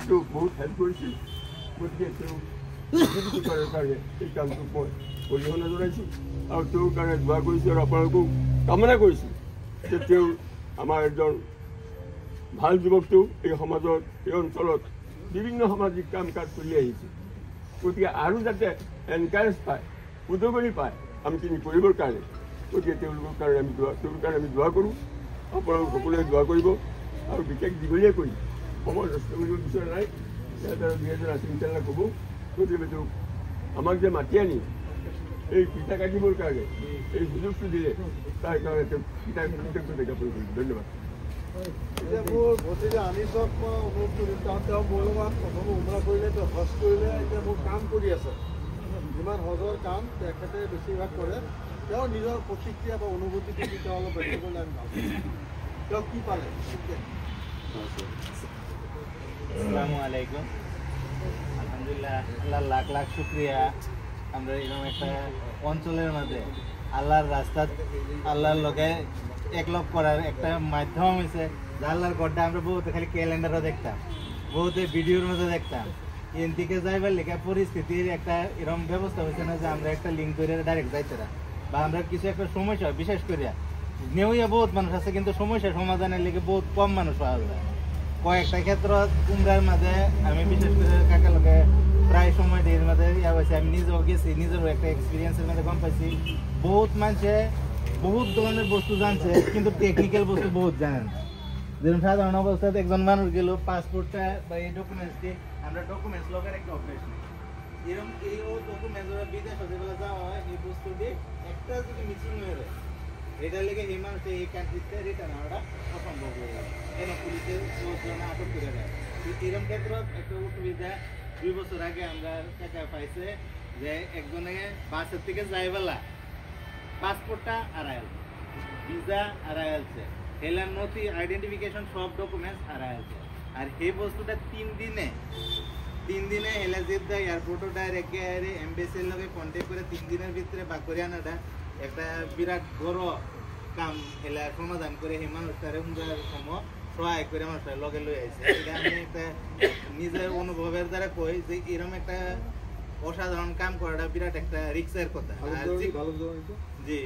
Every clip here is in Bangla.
তো বহুত হেল্প কৰিছিল গতিকে তেওঁ কৰাৰ কাৰণে এই কামটো মই অৰিহণা জনাইছোঁ আৰু তেওঁৰ কাৰণে দোৱা কৰিছোঁ আৰু আপোনালোকো কামনা কৰিছোঁ যে তেওঁ আমাৰ এজন ভাল যুৱকটো এই সমাজত এই অঞ্চলত বিভিন্ন সামাজিক কাম কাজ কৰি আহিছে গতিকে আৰু যাতে এনকাৰেজ পায় উদগনি পায় কামখিনি কৰিবৰ কাৰণে গতিকে তেওঁলোকৰ কাৰণে আমি দোৱা কৰোঁ আপোনালোক সকলোৱে দোৱা কৰিব আৰু বিশেষ দীঘলীয়া কৰি সময় নষ্ট কৰিব বিচৰা নাই ইয়াত আৰু 2008 চনলৈ ক'ব গতিকে তেওঁ আমাক যে মাতি আনি এই পিঠা কাটিবৰ কাৰণে এই সুযোগটো দিলে তাৰ কাৰণে তেওঁ পিঠা কৃতজ্ঞতা জ্ঞাপন কৰিম ধন্যবাদ এতিয়া মোৰ ভতিজা আনিছক মই অনুৰোধ কৰিম কাৰণ তেওঁ মোৰ লগত প্ৰথমে উমৰা কৰিলে তেওঁ হজ কৰিলে এতিয়া মোৰ কাম কৰি আছে যিমান হজৰ কাম তেখেতে বেছিভাগ কৰে তেওঁ নিজৰ প্ৰতিক্ৰিয়া বা অনুভূতিটো তেওঁ অলপ ব্যক্ত কৰিলে আমি ভাল তেওঁ কি পালে আসসালামু আলাইকুম আলহামদুলিল্লাহ আল্লাহ লাখ লাখ শুক্রিয়া আমরা এরকম একটা অঞ্চলের মাঝে আল্লাহর রাস্তা আল্লাহর লগে একলগ করার একটা মাধ্যম হয়েছে আল্লাহর গড্ডা আমরা বহুত খালি ক্যালেন্ডারও দেখতাম বহুত ভিডিওর মধ্যে দেখতাম এদিকে যাইবার লেখা পরিস্থিতির একটা এরকম ব্যবস্থা হয়েছে না যে আমরা একটা লিঙ্ক করে ডাইরেক্ট যাইতে না বা আমরা কিছু একটা সমস্যা বিশেষ করে নেওয়া বহুত মানুষ আছে কিন্তু সমস্যা সমাধানের লেগে বহুত কম মানুষ পাওয়া যায় কয়েকটা ক্ষেত্র উমরার মাঝে আমি বিশেষ করে কাকা লোকে প্রায় সময় এর মাঝে ইয়া হয়েছে আমি নিজেও গেছি নিজেরও একটা এক্সপিরিয়েন্সের মধ্যে গম পাইছি বহুত মানুষে বহুত ধরনের বস্তু জানছে কিন্তু টেকনিক্যাল বস্তু বহুত জানেন যেরকম সাধারণ অবস্থাতে একজন মানুষ গেল পাসপোর্টটা বা এই ডকুমেন্টসটি আমরা ডকুমেন্টস লোকের একটা অপারেশন এরকম এই ডকুমেন্টস বিদেশ হতে গেলে যাওয়া হয় এই বস্তুটি একটা যদি মিসিং হয়ে যায় এটার লেগে এই মানুষটা এই কান্ট্রিতে রিটার্ন হওয়াটা অসম্ভব হয়ে যায় কেন পুলিশের লোকজন আটক করে দেয় এরকম ক্ষেত্রে একটা অসুবিধা 2 বছর আগে আমরা টাকা পাইছে যে একজনে বাসের থেকে যাইবেলা পাসপোর্টটা হারাইল ভিসা হারাইলছে হেলার নথি আইডেন্টিফিকেশন সব ডকুমেন্টস হারাইলছে আর এই বস্তুটা 3 দিনে হেলা জিদ্দা এয়ারপোর্টও ডাইরেক্ট গিয়ে এমবেসির লগে কন্ট্যাক্ট করে 3 দিনের ভিতরে বাক করে আনাটা একটা বিরাট বড় কাম হেলা সমাধান করে সেই মানুষটারে উমরার সময় সহায় করে মানুষটার লগে লই আইছে এটা আমি একটা নিজের অনুভবের দ্বারা কই যে এরকম একটা অসাধারণ কাম করাটা বিরাট একটা রিস্কের কথা জি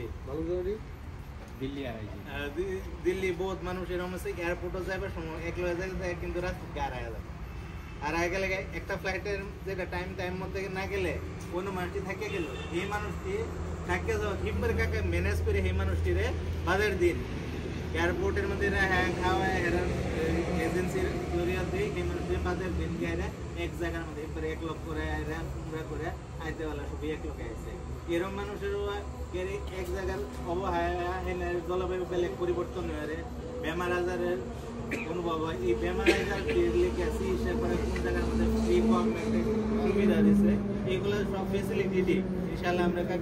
দিল্লি বহুত মানুষ এরকম আছে এয়ারপোর্টে যাবার সময় একলা যায় কিন্তু রাস্তা হারায় গেলে একটা ফ্লাইটের যেটা টাইম মধ্যে না গেলে কোনো মানুষটি থাকে গেল এই মানুষটি থাকে যাও কিংবার কাকে ম্যানেজ করে এই মানুষটিরে বাজার দিন এয়ারপোর্টের মধ্যে হ্যাং খাওয়া এজেন্সির জরিয়াতে এই মানুষটি বাজার দিন গেলে এক জায়গার মধ্যে এরপরে 1 লক্ষ করে পুরা করে আইতে वाला সবই 1 লক্ষ আইছে এরকম মানুষেরও এক জায়গার অবহেলা হেনের জলবায়ু বেলেগ পরিবর্তন হয়ে বেমার আজারের অনুভব হয় এই বেমার আজার লিখে আসি সে পরে কোন জায়গার মধ্যে ফ্রি গভর্নমেন্ট সুবিধা দিছে এগুলো সব ফেসিলিটি ইনশাআল্লাহ আমরা